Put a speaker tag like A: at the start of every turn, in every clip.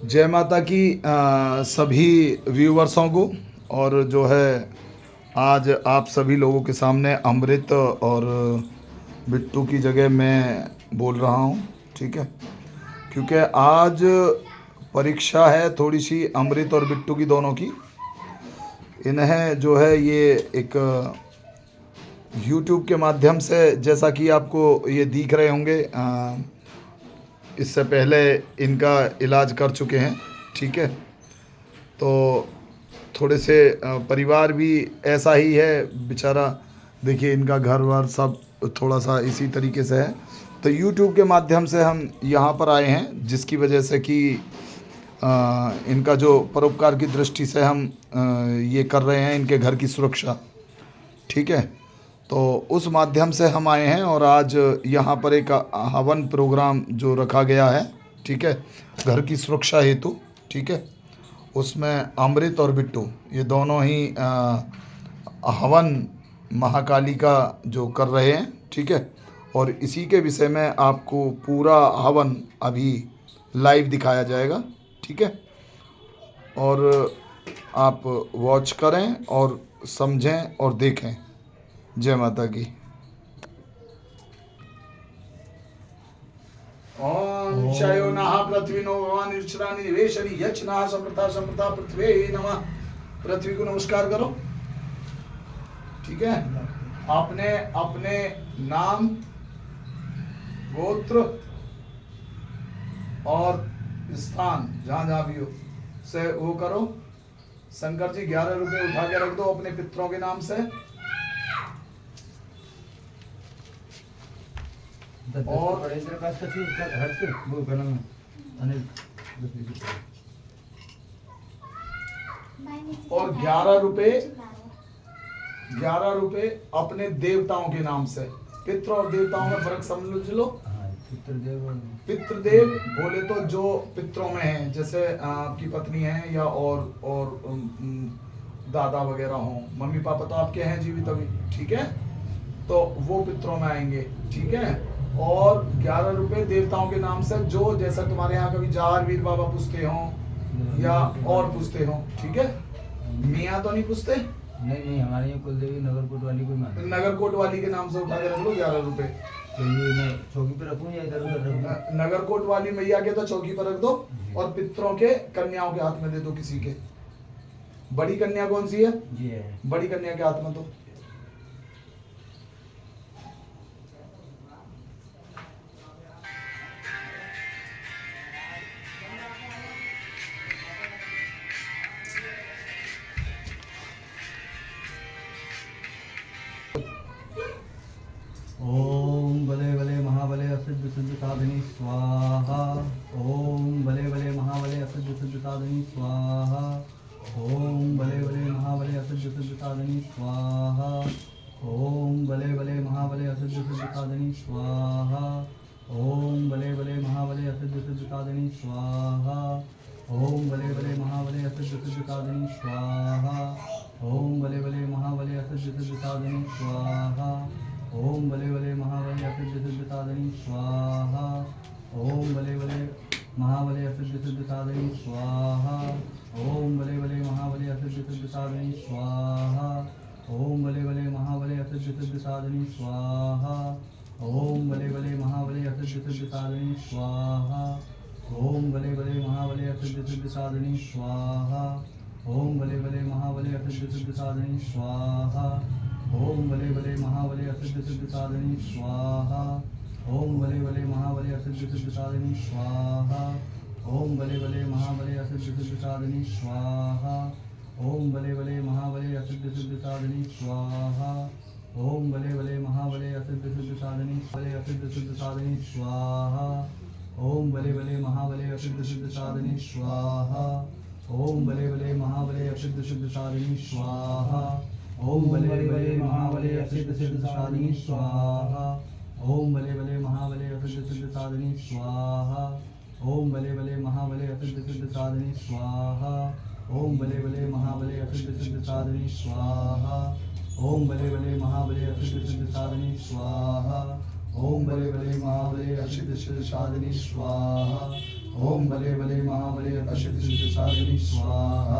A: जय माता की सभी व्यूवर्सों को। और जो है आज आप सभी लोगों के सामने अमृत और बिट्टू की जगह मैं बोल रहा हूँ। ठीक है, क्योंकि आज परीक्षा है थोड़ी सी अमृत और बिट्टू की, दोनों की। इन्हें जो है ये एक यूट्यूब के माध्यम से, जैसा कि आपको ये दिख रहे होंगे, इससे पहले इनका इलाज कर चुके हैं। ठीक है, तो थोड़े से परिवार भी ऐसा ही है बेचारा। देखिए इनका घर वर सब थोड़ा सा इसी तरीके से है। तो यूट्यूब के माध्यम से हम यहाँ पर आए हैं, जिसकी वजह से कि इनका जो परोपकार की दृष्टि से हम ये कर रहे हैं, इनके घर की सुरक्षा। ठीक है, तो उस माध्यम से हम आए हैं और आज यहाँ पर एक हवन प्रोग्राम जो रखा गया है। ठीक है, घर की सुरक्षा हेतु। ठीक है, उसमें अमृत और बिट्टू ये दोनों ही हवन महाकाली का जो कर रहे हैं। ठीक है, और इसी के विषय में आपको पूरा हवन अभी लाइव दिखाया जाएगा। ठीक है, और आप वॉच करें और समझें और देखें। जय माता की। ओम शयो नः पृथ्वीनो भगवान ईश्वरानि निवेशनि यच्नः समृता समृता पृथ्वी नमः। पृथ्वी को नमस्कार करो। ठीक है, आपने अपने नाम, गोत्र और स्थान जहाँ जहाँ भी हो से वो करो। शंकर जी 11 रुपए उठा के रख दो अपने पितरों के नाम से। और और 11 रुपए अपने देवताओं के नाम से। पितृ और देवताओं में फर्क समझ लो। पितृदेव बोले तो जो पितरों में है, जैसे आपकी पत्नी है या और दादा वगैरह हो, मम्मी पापा तो आपके हैं जीवित अभी। ठीक है, तो वो पितरों में आएंगे। ठीक है, और 11 रुपए देवताओं के नाम से, जो जैसा तुम्हारे यहाँ कभी जार वीर बाबा पूछते हो या और पूछते हो। ठीक है, मियाँ तो नहीं पूछते?
B: नहीं, हमारे यहाँ कुलदेवी नगरकोट वाली कोई मानती है।
A: नगरकोट वाली के नाम से उठा के रख लो 11 रुपए।
B: तो ये मैं चौकी पे रखूँ या इधर उधर रखूँ?
A: नगरकोट वाली मैया के तो चौकी पर रख दो, और पितरों के कन्याओं के हाथ में दे दो किसी के। बड़ी कन्या कौन सी है?
B: जी है।
A: बड़ी कन्या के हाथ में दो।
B: ओम बले बले महाबले असिद्ध सिद्ध साधिनी स्वाहा। ओम बले बले महाबले असिद्ध सिद्ध साधिनी स्वाहा। ओम बले बले महाबले असिद्ध सिद्ध साधिनी स्वाहा। ओम बले बले महाबले असिद्ध सिद्ध साधिनी स्वाहा। ओम बले बले महाबले असिद्ध सिद्ध साधिनी स्वाहा। ओम बले बले महाबले असिद्ध सिद्ध साधिनी स्वाहा। ओम बले बले महाबले असिद्ध सिद्ध साधिनी स्वाहा। ओम बले बले महाबले असिद्ध सिद्ध साधिनी स्वाहा। ओम बले बले महाबले असिद्ध सिद्ध साधिनी स्वाहा। ओम बले बले महाबले असिद्ध सिद्ध साधिनी स्वाहा। ओम बले बले महाबले असिद्ध सिद्ध साधिनी स्वाहा। ओम बले बले महाबले असिद्ध सिद्ध साधिनी स्वाहा। ओम बले बले महाबले असिद्ध सिद्ध साधिनी स्वाहा। ओम बले बले महाबले असिद्ध सिद्ध साधिनी स्वाहा। ओम बले बले महाबले असिद्ध सिद्ध साधिनी स्वाहा। ओम बले बले महाबले असिद्ध सिद्ध साधिनी स्वाहा। ओम बले बले महाबले असिद्ध सिद्ध साधिनी स्वाहा। ओम बले बले महाबले असिद्ध सिद्ध साधिनी स्वाहा। ओम बले बले महाबले असिद्ध सिद्ध साधिनी असिद्ध सिद्ध साधिनी स्वाहा। ओम बले बले महाबले असिद्ध सिद्ध साधिनी स्वाहा। ओम बले बले महाबले असिद्ध सिद्ध साधिनी स्वाहा। ओम बले बले महाबले असिद्ध सिद्ध साधिनी स्वाहा। ओम बले बले महाबले असिद्ध सिद्ध साधिनी स्वाहा। ओम बले बले महाबले असिद्ध सिद्ध साधिनी स्वाहा। ओम बले बले महाबले असिद्ध सिद्ध साधिनी स्वाहा। ओम बले बले महाबले असिद्ध सिद्ध साधिनी स्वाहा। ओम बले बले महाबले असिद्ध सिद्ध साधिनी स्वाहा। ओम बले बले महाबले असिद्ध सिद्ध साधिनी स्वाहा।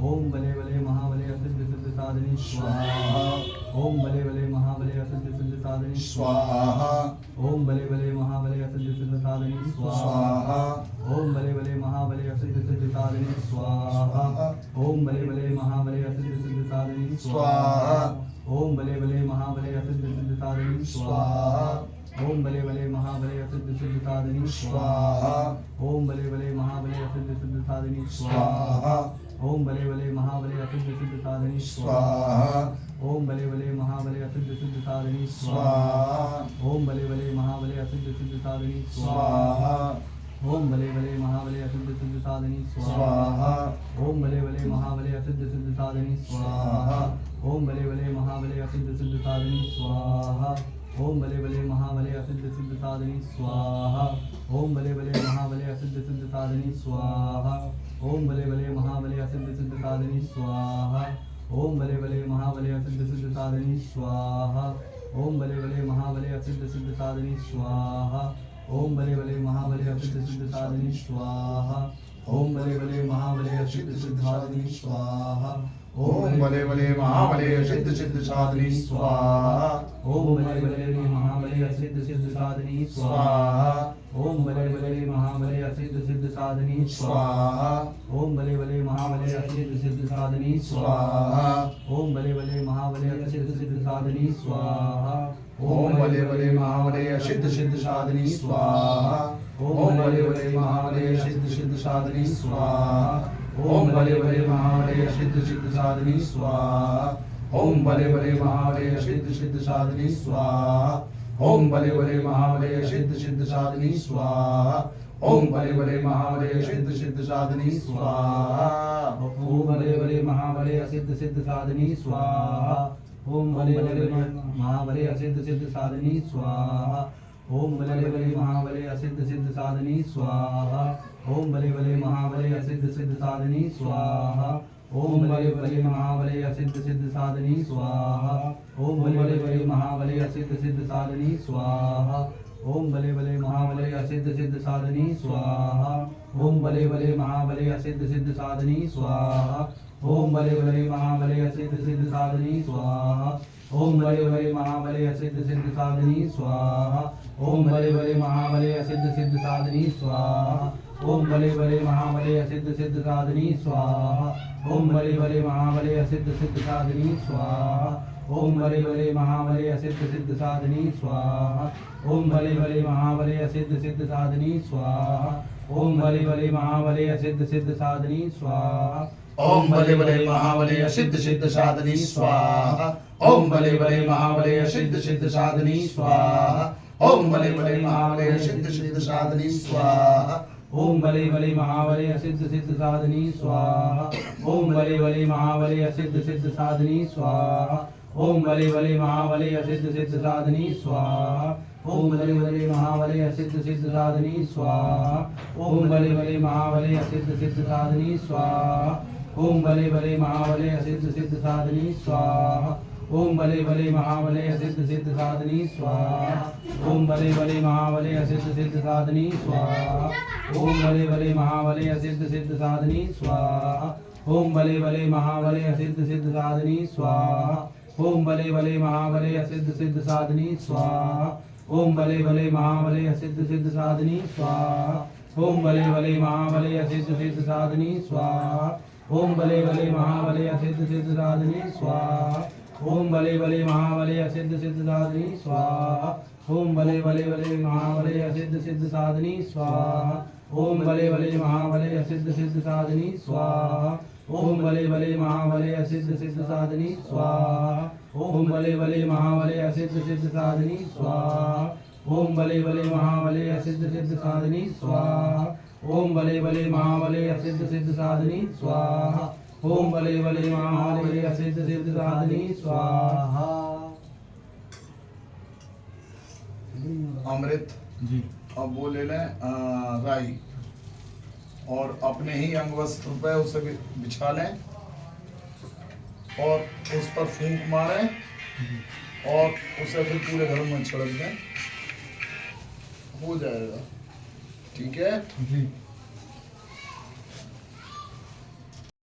B: ओम बले बले महाबले असिद्ध सिद्ध साधिनी स्वाहा। ओम बले बले महाबले असिद्ध सिद्ध साधिनी
A: स्वाहा
B: ओम बले बले महाबले असिद्ध सिद्ध साधिनी स्वाहा। ओम बले बले महाबले असिद्ध सिद्ध साधिनी स्वाहा। ओम बले बले महाबले असिद्ध सिद्ध साधिनी
A: स्वाहा
B: ओम बले बले महाबले असिद्ध सिद्ध साधिनी
A: स्वाहा
B: ओम बले बले महाबले असिद्ध सिद्ध साधिनी
A: स्वाहा
B: ओम बले बले महाबले असिद्ध सिद्ध साधिनी
A: स्वाहा
B: ओम बले बले महाबले असिद्ध सिद्ध साधिनी
A: स्वाहा
B: ओम बले बले महाबले असिद्ध सिद्ध साधिनी
A: स्वाहा
B: ओम बले बले महाबले असिद्ध सिद्ध साधिनी
A: स्वाहा
B: ओम बले बले महाबले असिद्ध सिद्ध साधिनी
A: स्वाहा
B: ओम बले बले महाबले असिद्ध सिद्ध साधिनी स्वाहा ओम बले बले महाबले असिद्ध सिद्ध साधिनी स्वाहा ओम बले बले महाबले असिद्ध सिद्ध साधिनी स्वाहा ओम बले बले महाबले असिद्ध सिद्ध साधिनी स्वाहा ओम बले बले महाबले असिद्ध सिद्ध साधिनी स्वाहा ओम बले बले महाबले असिद्ध सिद्ध साधिनी स्वाहा ओम बले बले महाबले असिद्ध सिद्ध साधिनी स्वाहा ओम बले बले महाबले असिद्ध सिद्ध साधिनी स्वाहा ओम बले बले महाबले असिद्ध सिद्ध साधिनी स्वाहा
A: ओम बले बले महाबले सिद्ध सिद्ध साधिनी स्वाहा
B: ओम बले बले महाबले असिद्ध सिद्ध साधिनी स्वाहा ओम बले बले महाबले असिद्ध सिद्ध साधिनी
A: स्वाहा
B: ओम बले बले महाबले असिद्ध सिद्ध साधिनी
A: स्वाहा
B: ओम बले बले महाबले असिद्ध सिद्ध साधिनी स्वाहा
A: ओम बले बले महाबले सिद्ध सिद्ध साधिनी स्वाहा ओम बले बले महाबले सिद्ध सिद्ध साधिनी स्वाहा ओम बले बले महाबले सिद्ध सिद्ध साधिनी स्वाहा ओम बले बले महाबले सिद्ध सिद्ध साधिनी स्वाहा ओम बले बले महाबले सिद्ध सिद्ध साधिनी स्वाहा ओम बले बले महाबले सिद्ध सिद्ध साधिनी स्वाहा
B: ओम बले बले महाबले असिद्ध सिद्ध साधिनी स्वाहा ओम बले बले महाबले असिद्ध सिद्ध साधिनी स्वाहा ओम बले बले महाबले असिद्ध सिद्ध साधिनी स्वाहा ओम बले बले महाबले असिद्ध सिद्ध साधिनी स्वाहा ओम बले बले महाबले असिद्ध सिद्ध साधिनी स्वाहा ओम बले बले महाबले असिद्ध सिद्ध साधिनी स्वाहा ओम बले बले महाबले असिद्ध सिद्ध साधिनी स्वाहा ओम बले बले महाबले असिद्ध सिद्ध साधिनी स्वाहा ओम बले बले महाबले असिद्ध सिद्ध साधिनी स्वाहा ओम बले बले महाबले असिद्ध सिद्ध साधिनी स्वाहा ओम बले बले महाबले असिद्ध सिद्ध साधिनी स्वाहा ओम बले बले महाबले असिद्ध सिद्ध साधिनी स्वाहा ओम बले बले महाबले असिद्ध सिद्ध साधिनी स्वाहा ओम बले बले महाबले असिद्ध सिद्ध साधिनी स्वाहा ओम बले बले महाबले असिद्ध सिद्ध साधिनी स्वाहा ओम बले बले महाबले असिद्ध सिद्ध साधिनी स्वाहा
A: ओम बले बले महाबले सिद्ध सिद्ध साधिनी स्वाहा ओम बले बले महाबले सिद्ध सिद्ध साधिनी स्वाहा ओम बले बले महाबले सिद्ध सिद्ध साधिनी स्वाहा
B: ओम बले बले महाबले असिद्ध सिद्ध साधिनी स्वाहा ओम बले बले महाबले असिद्ध सिद्ध साधिनी स्वाहा ओम बले बले महाबले असिद्ध सिद्ध साधिनी स्वाहा ओम बले बले महाबले असिद्ध सिद्ध साधिनी स्वाहा ओम बले बले महाबले असिद्ध सिद्ध साधिनी स्वाहा ओम बले बले महाबले असिद्ध सिद्ध साधिनी स्वाहा ओम बले बले महाबले असिद्ध सिद्ध साधिनी स्वाहा ओम बले बले महाबले असिद्ध सिद्ध साधिनी स्वाहा ओम बले बले महाबले असिद्ध सिद्ध साधिनी स्वाहा ओम बले बले महाबले असिद्ध सिद्ध साधिनी स्वाहा ओम बले बले महाबले असिद्ध सिद्ध साधिनी स्वाहा ओम बले बले महाबले असिद्ध सिद्ध साधिनी स्वाहा ओम बले बले महाबले असिद्ध सिद्ध साधिनी स्वाहा ओम बले बले महाबले असिद्ध सिद्ध साधिनी स्वाहा ओम बले बले महाबले असिद्ध सिद्ध साधिनी स्वाहा ओम बले बले महाबले असिद्ध सिद्ध साधिनी स्वाहा ओम बले बले महाबले असिद्ध सिद्ध साधिनी स्वाहा ओम बले बले महाबले असिद्ध सिद्ध साधिनी स्वाहा ओम बले बले महाबले असिद्ध सिद्ध साधिनी स्वाहा ओम बले बले महाबले असिद्ध सिद्ध साधिनी स्वाहा ओम बले बले महाबले असिद्ध सिद्ध साधिनी स्वाहा ओम बले बले महाबले असिद्ध सिद्ध साधिनी स्वाहा।
A: अमृत
B: जी
A: अब वो ले लें राई और अपने ही अंग वस्त्र पे उसे बिछा लें और उस पर फूंक मारें और उसे फिर पूरे घर में छिड़क दें, हो जाएगा। ठीक है
B: जी।